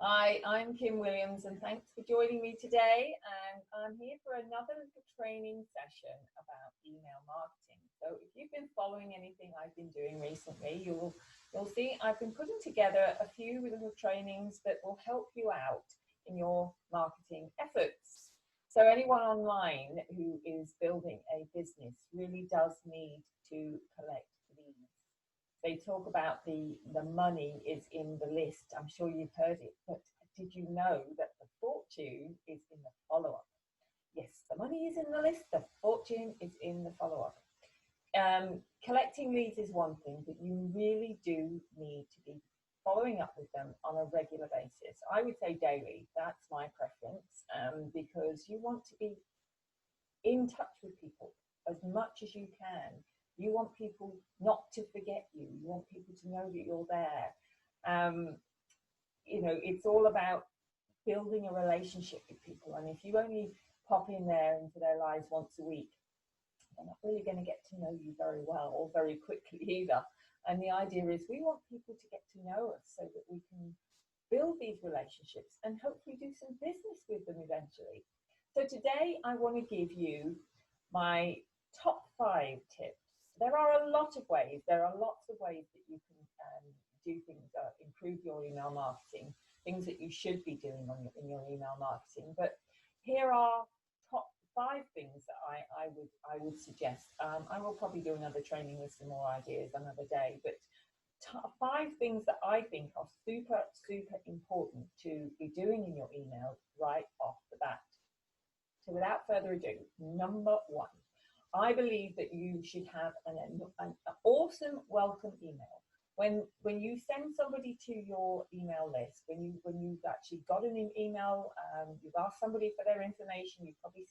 Hi, I'm Kim Williams, and thanks for joining me today. And I'm here for another little training session about email marketing. So, if you've been following anything I've been doing recently, you'll see I've been putting together a few little trainings that will help you out in your marketing efforts. So, anyone online who is building a business really does need to collect leads. They talk about the money is in the list. I'm sure you've heard it, but did you know that the fortune is in the follow-up? Yes, the money is in the list, the fortune is in the follow-up. Collecting leads is one thing, but you really do need to be following up with them on a regular basis. I would say daily. That's my preference, because you want to be in touch with people as much as you can. You want people not to forget you. You want people to know that you're there. It's all about building a relationship with people. And if you only pop in there into their lives once a week, they're not really going to get to know you very well or very quickly either. And the idea is we want people to get to know us so that we can build these relationships and hopefully do some business with them eventually. So today I want to give you my top 5 tips. There are a lot of ways. There are lots of ways that you can do things that improve your email marketing, things that you should be doing in your email marketing. But here are top 5 things that I would suggest. I will probably do another training with some more ideas another day. But 5 things that I think are super, super important to be doing in your email right off the bat. So without further ado, number 1, I believe that you should have an awesome welcome email. When you send somebody to your email list, when you've actually got an email, you've asked somebody for their information, you've probably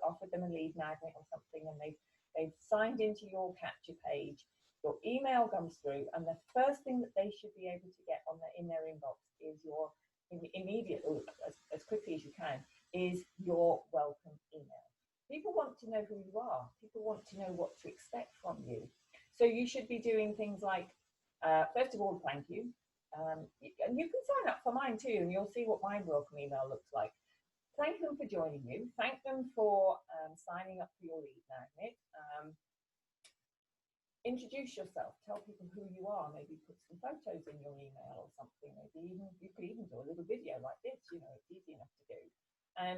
offered them a lead magnet or something, and they've signed into your capture page. Your email comes through, and the first thing that they should be able to get in their inbox is your immediately, as quickly as you can, is your welcome email. People want to know who you are. People want to know what to expect from you. So you should be doing things like, first of all, thank you. And you can sign up for mine too, and you'll see what my welcome email looks like. Thank them for joining you. Thank them for signing up for your lead magnet. Introduce yourself. Tell people who you are. Maybe put some photos in your email or something. Maybe you could even do a little video like this. It's easy enough to do.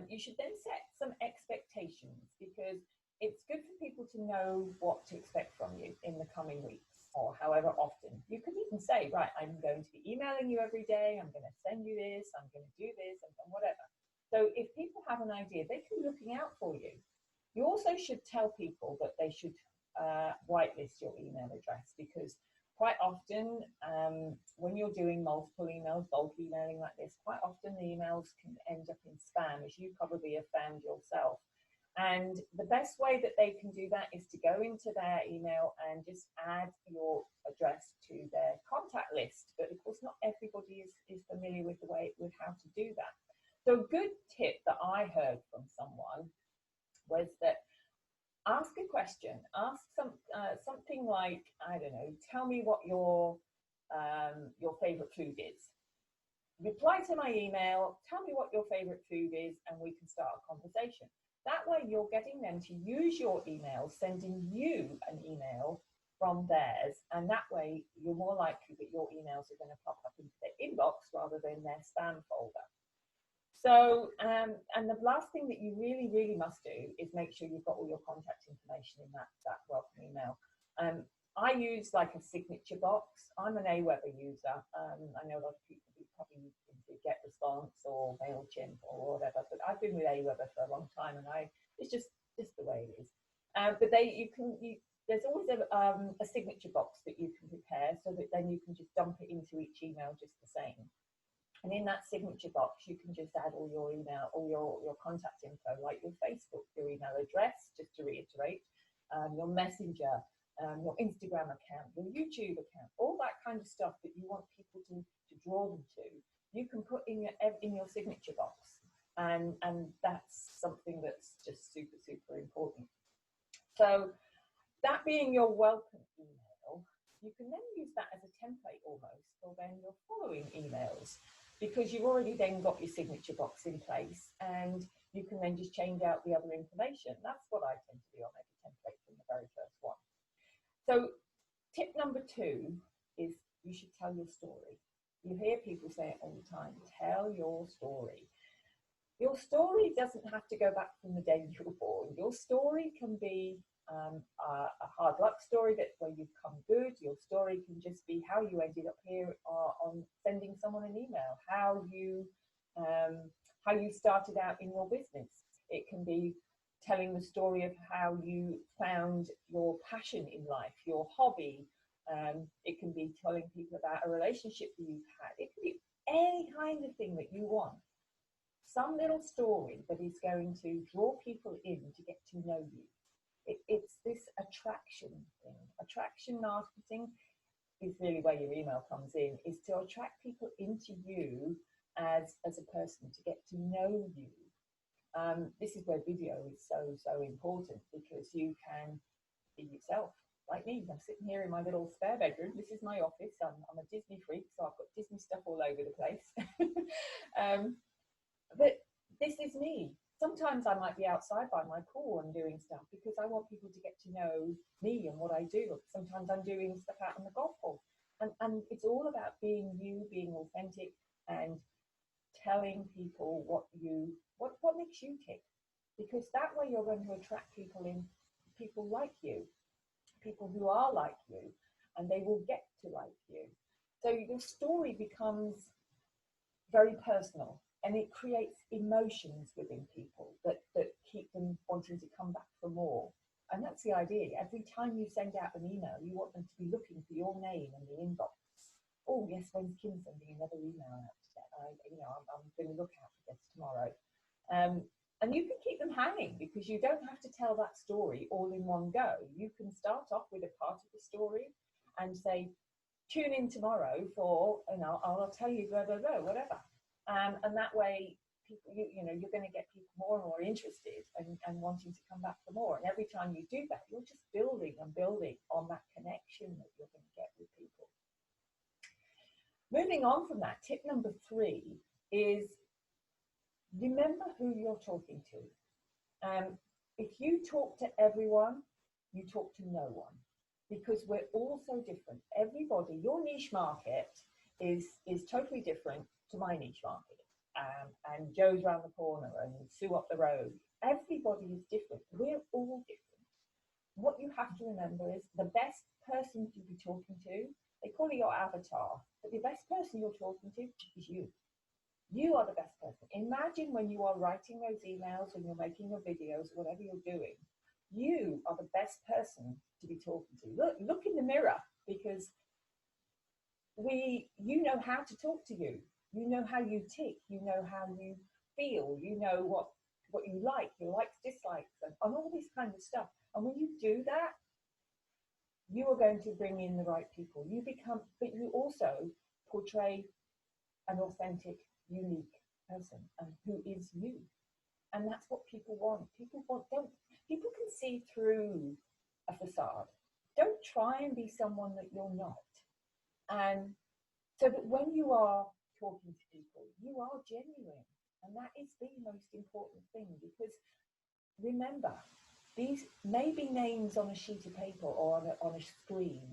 You should then set some expectations, because it's good for people to know what to expect from you in the coming weeks or however often. You could even say, right, I'm going to be emailing you every day. I'm going to send you this. I'm going to do this and whatever. So if people have an idea, they can be looking out for you. You also should tell people that they should whitelist your email address, because quite often when you're doing multiple emails, bulk emailing like this, quite often the emails can end up in spam, as you probably have found yourself. And the best way that they can do that is to go into their email and just add your address to their contact list. But of course, not everybody is familiar with how to do that. So a good tip that I heard from someone was that ask a question. Ask something like, I don't know, tell me what your favorite food is. Reply to my email, tell me what your favorite food is, and we can start a conversation. That way you're getting them to use your email, sending you an email from theirs, and that way you're more likely that your emails are going to pop up into their inbox rather than their spam folder. So, and the last thing that you really, really must do is make sure you've got all your contact information in that welcome email. I use like a signature box. I'm an Aweber user. I know a lot of people who probably use GetResponse or MailChimp or whatever, but I've been with Aweber for a long time, and it's just the way it is. But there's always a signature box that you can prepare, so that then you can just dump it into each email just the same. And in that signature box, you can just add all your email, all your contact info, like your Facebook, your email address, just to reiterate, your Messenger, your Instagram account, your YouTube account, all that kind of stuff that you want people to draw them to. You can put in your signature box, and that's something that's just super, super important. So that being your welcome email, you can then use that as a template almost for then your following emails. because you've already then got your signature box in place, and you can then just change out the other information. That's what I tend to do. I'll make a template from the very first one. So tip number 2 is you should tell your story. You hear people say it all the time, tell your story. Your story doesn't have to go back from the day you were born. Your story can be a hard luck story where you've come good. Your story can just be how you ended up here on sending someone an email, how you started out in your business. It can be telling the story of how you found your passion in life, your hobby. It can be telling people about a relationship that you've had. It can be any kind of thing that you want. Some little story that is going to draw people in to get to know you. It's this attraction thing. Attraction marketing is really where your email comes in, is to attract people into you as a person, to get to know you. This is where video is so important, because you can be yourself. Like me, I'm sitting here in my little spare bedroom. This is my office. I'm a Disney freak, so I've got Disney stuff all over the place. But this is me. Sometimes I might be outside by my pool and doing stuff because I want people to get to know me and what I do. Sometimes I'm doing stuff out on the golf course. And it's all about being you, being authentic, and telling people what makes you tick. Because that way you're going to attract people like you, people who are like you, and they will get to like you. So your story becomes very personal, and it creates emotions within people that keep them wanting to come back for more. And that's the idea. Every time you send out an email, you want them to be looking for your name in the inbox. Oh yes, when's Kim sending another email out today? I'm going to look out for this tomorrow. And you can keep them hanging, because you don't have to tell that story all in one go. You can start off with a part of the story and say, tune in tomorrow for, I'll tell you blah, blah, blah, whatever. And that way, people, you're going to get people more and more interested and wanting to come back for more. And every time you do that, you're just building and building on that connection that you're going to get with people. Moving on from that, tip number 3 is remember who you're talking to. If you talk to everyone, you talk to no one, because we're all so different. Everybody, your niche market is totally different to my niche market, and Joe's around the corner and Sue up the road. Everybody is different. We're all different. What you have to remember is the best person to be talking to, they call it your avatar, but the best person you're talking to is you. You are the best person. Imagine when you are writing those emails, when you're making your videos, whatever you're doing, you are the best person to be talking to. Look in the mirror, because you know how to talk to you. You know how you tick. You know how you feel. You know what you like, your likes, dislikes, and all this kind of stuff. And when you do that, you are going to bring in the right people. But you also portray an authentic, unique person, and who is you. And that's what people want. People can see through a facade. Don't try and be someone that you're not. And so that when you are talking to people, you are genuine. And that is the most important thing, because remember, these may be names on a sheet of paper or on a screen,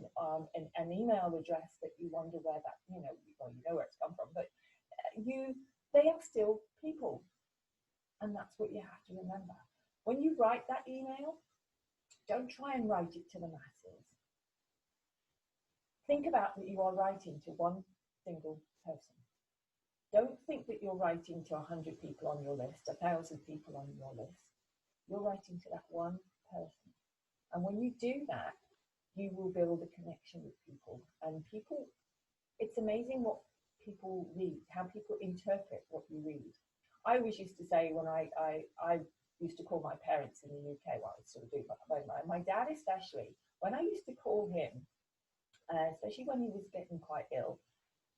an email address that you wonder where that, you know where it's come from, but they are still people. And that's what you have to remember. When you write that email, don't try and write it to the masses. Think about that you are writing to one single person. Don't think that you're writing to 100 people on your list, 1,000 people on your list. You're writing to that one person. And when you do that, you will build a connection with people. And it's amazing what people read, how people interpret what you read. I always used to say, when I used to call my parents in the UK, well, I still do, but my dad especially, when I used to call him, especially when he was getting quite ill,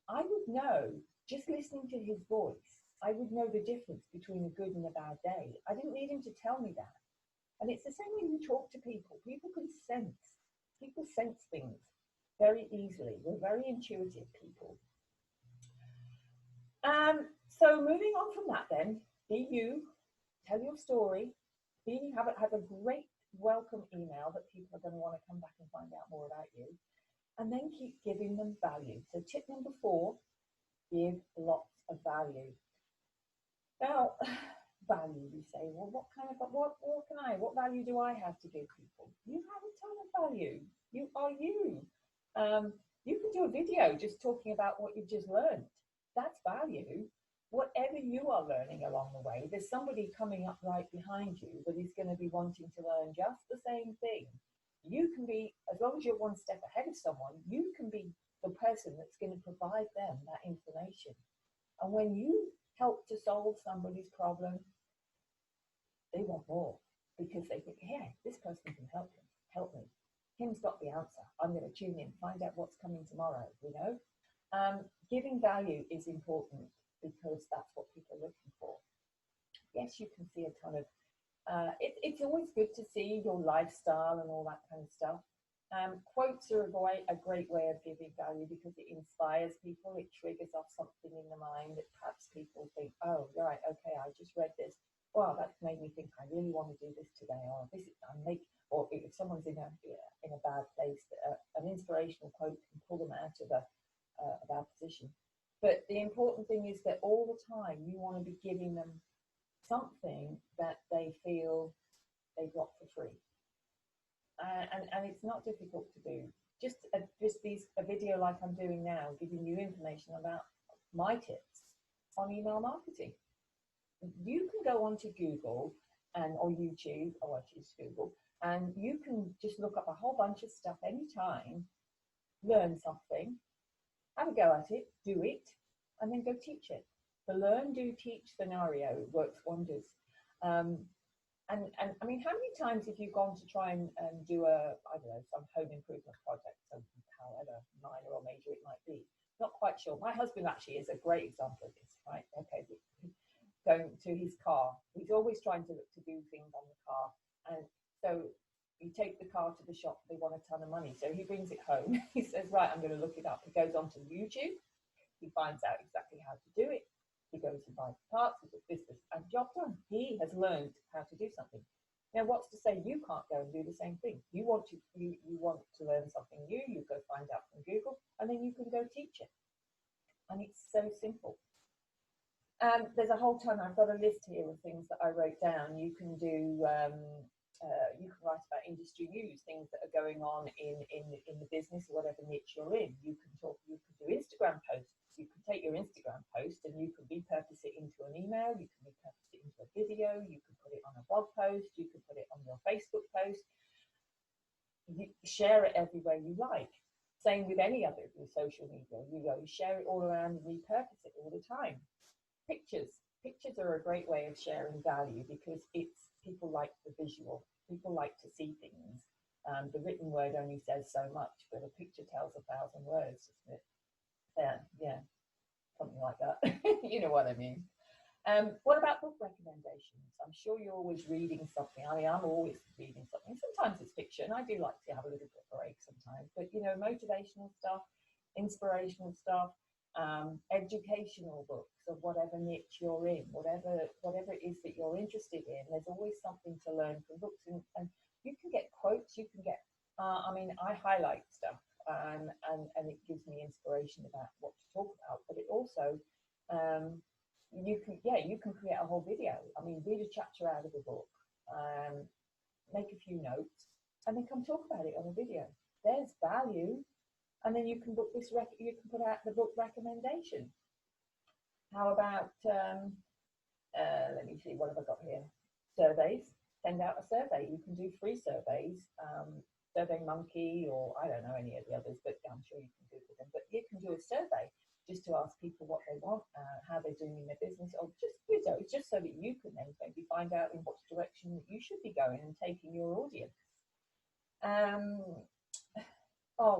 I would know, just listening to his voice, I would know the difference between a good and a bad day. I didn't need him to tell me that. And it's the same when you talk to people. People sense things very easily. We're very intuitive people. So moving on from that then, be you, tell your story, have a great welcome email that people are going to want to come back and find out more about you, and then keep giving them value. So tip number 4, give lots of value. Now, value, you say, well, what value do I have to give people? You have a ton of value. You are you. You can do a video just talking about what you've just learned. That's value. Whatever you are learning along the way, there's somebody coming up right behind you that is going to be wanting to learn just the same thing. You can be, as long as you're one step ahead of someone, you can be the person that's going to provide them that information. And when you help to solve somebody's problem, they want more, because they think, yeah, this person can help me. Kim's got the answer. I'm going to tune in, find out what's coming tomorrow, you know. Giving value is important because that's what people are looking for. Yes, you can see a ton of, it's always good to see your lifestyle and all that kind of stuff. Quotes are a great way of giving value because it inspires people. It triggers off something in the mind that perhaps people think, oh, right, okay, I just read this. Wow, that's made me think I really want to do this today. Or or if someone's in a bad place, an inspirational quote can pull them out of a bad position. But the important thing is that all the time you want to be giving them something that they feel they got for free. And it's not difficult to do. Just a video like I'm doing now, giving you information about my tips on email marketing. You can go onto Google or YouTube, or I choose Google, and you can just look up a whole bunch of stuff anytime, learn something, have a go at it, do it, and then go teach it. The learn, do, teach scenario works wonders. And I mean, how many times have you gone to try and do some home improvement project, however minor or major it might be? Not quite sure. My husband actually is a great example of this, right? Okay, going to his car. He's always trying to do things on the car. And so you take the car to the shop, they want a ton of money. So he brings it home. He says, right, I'm going to look it up. He goes onto YouTube. He finds out exactly how to do it. He goes and buys parts, he does this, and job done. He has learned how to do something. Now, what's to say you can't go and do the same thing? You want to learn something new, you go find out from Google, and then you can go teach it. And it's so simple. There's a whole ton. I've got a list here of things that I wrote down. You can do. You can write about industry news, things that are going on in the business or whatever niche you're in. You can do Instagram posts. You can take your Instagram post and you can repurpose it into an email. You can repurpose it into a video. You can put it on a blog post. You can put it on your Facebook post. You share it everywhere you like. Same with any other social media. You share it all around and repurpose it all the time. Pictures are a great way of sharing value because people like the visual. People like to see things. The written word only says so much, but a picture tells 1,000 words, doesn't it? Yeah, something like that. You know what I mean. What about book recommendations? I'm sure you're always reading something. I mean, I'm always reading something. Sometimes it's fiction. I do like to have a little bit of a break sometimes, but motivational stuff, inspirational stuff, educational books of whatever niche you're in, whatever it is that you're interested in. There's always something to learn from books, and you can get quotes. You can get. I highlight stuff. And it gives me inspiration about what to talk about, but it also you can create a whole video. I mean, read a chapter out of a book, make a few notes, and then come talk about it on a video. There's value, and then you can put out the book recommendation. How about let me see, what have I got here? Surveys. Send out a survey. You can do free surveys. Survey Monkey, or I don't know any of the others, but I'm sure you can Google them. But you can do a survey just to ask people what they want, how they're doing in their business, or just so that you can then maybe find out in what direction that you should be going and taking your audience.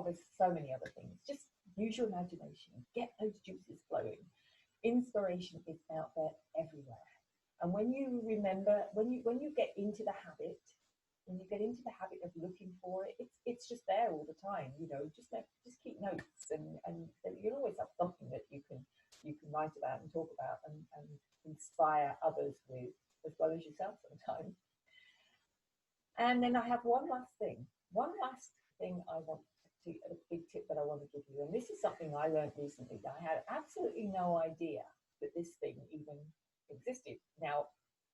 There's so many other things. Just use your imagination, get those juices flowing. Inspiration is out there everywhere, and when you get into the habit. When you get into the habit of looking for it, it's just there all the time. Just keep notes, and you'll always have something that you can you can write about and talk about and inspire others with, as well as yourself sometimes. And then I have one last thing I want to, a big tip that I want to give you. And this is something I learned recently that I had absolutely no idea that this thing even existed. Now,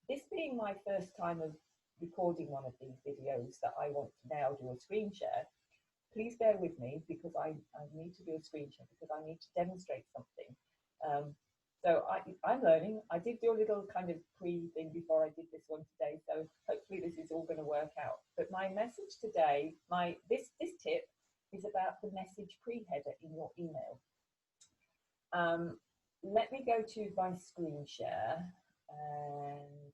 this being my first time of recording one of these videos that I want to now do a screen share, please bear with me because I need to do a screen share because I need to demonstrate something. So I'm learning. I did do a little kind of pre-thing before I did this one today, so hopefully this is all going to work out. But my message today, this tip is about the message pre-header in your email. Let me go to my screen share and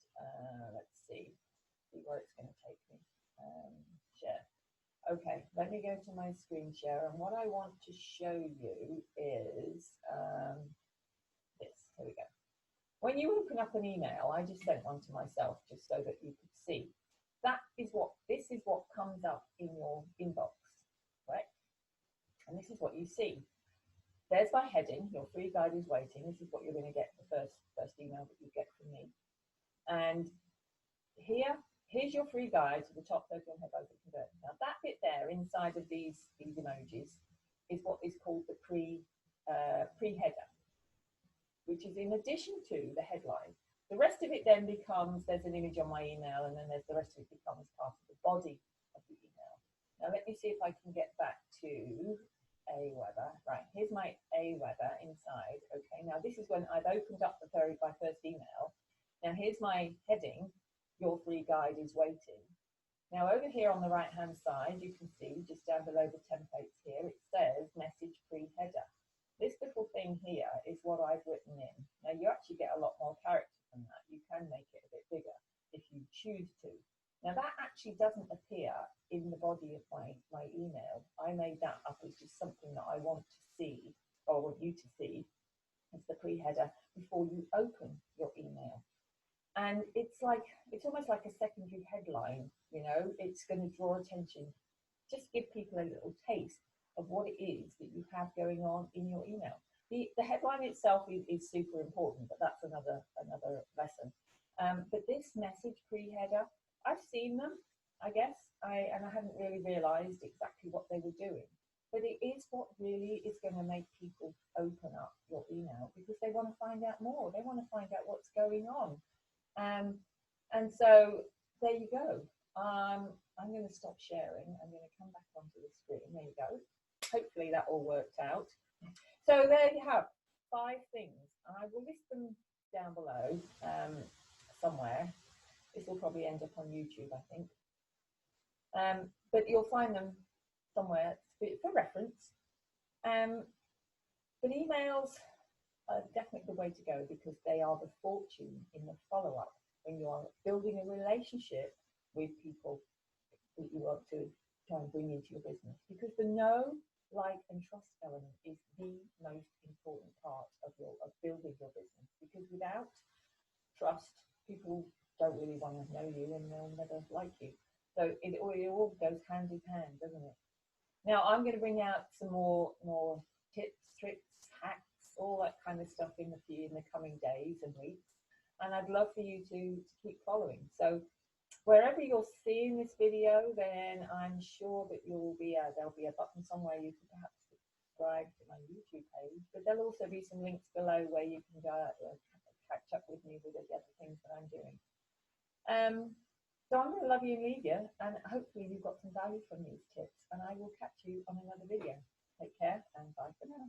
let's see where it's going to take me. Share. Okay, let me go to my screen share, and what I want to show you is this. Here we go. When you open up an email, I just sent one to myself just so that you could see. This is what comes up in your inbox, right? And this is what you see. There's my heading, your free guide is waiting. This is what you're going to get, the first email that you get from me. And here's your free guide to the top 30 on headlines that convert. Now that bit there inside of these emojis is what is called the pre-header, which is in addition to the headline. The rest of it then becomes, there's an image on my email, and then the rest of it becomes part of the body of the email. Now let me see if I can get back to Aweber. Right, here's my Aweber inside. Okay, now this is when I've opened up my first email. Now here's my heading, your free guide is waiting. Now over here on the right hand side, you can see just down below the templates here, it says message pre-header. This little thing here is what I've written in. Now you actually get a lot more character than that. You can make it a bit bigger if you choose to. Now that actually doesn't appear in the body of my email. I made that up as just something that I want to see, or want you to see, as the pre-header before you open your email. And it's almost like a secondary headline, you know, it's going to draw attention, just give people a little taste of what it is that you have going on in your email. The headline itself is super important, but that's another lesson. But this message pre-header, I've seen them, I guess, and I hadn't really realized exactly what they were doing. But it is what really is going to make people open up your email because they want to find out more. They want to find out what's going on. And so there you go. I'm going to stop sharing. I'm going to come back onto the screen. There you go. Hopefully that all worked out. So there you have 5 things. I will list them down below somewhere. This will probably end up on YouTube, I think. But you'll find them somewhere for reference. But emails are definitely the way to go because they are the fortune in the follow-up when you are building a relationship with people that you want to try and bring into your business. Because the know, like, and trust element is the most important part of building your business. Because without trust, people don't really want to know you and they'll never like you. So it all goes hand in hand, doesn't it? Now I'm going to bring out some more tips, tricks, hacks, all that kind of stuff in the coming days and weeks. And I'd love for you to keep following. So wherever you're seeing this video, then I'm sure that there'll be a button somewhere you can perhaps subscribe to my YouTube page. But there'll also be some links below where you can go catch up with me with the other things that I'm doing. So I'm going to love you and leave you, and hopefully you've got some value from these tips, and I will catch you on another video. Take care, and bye for now.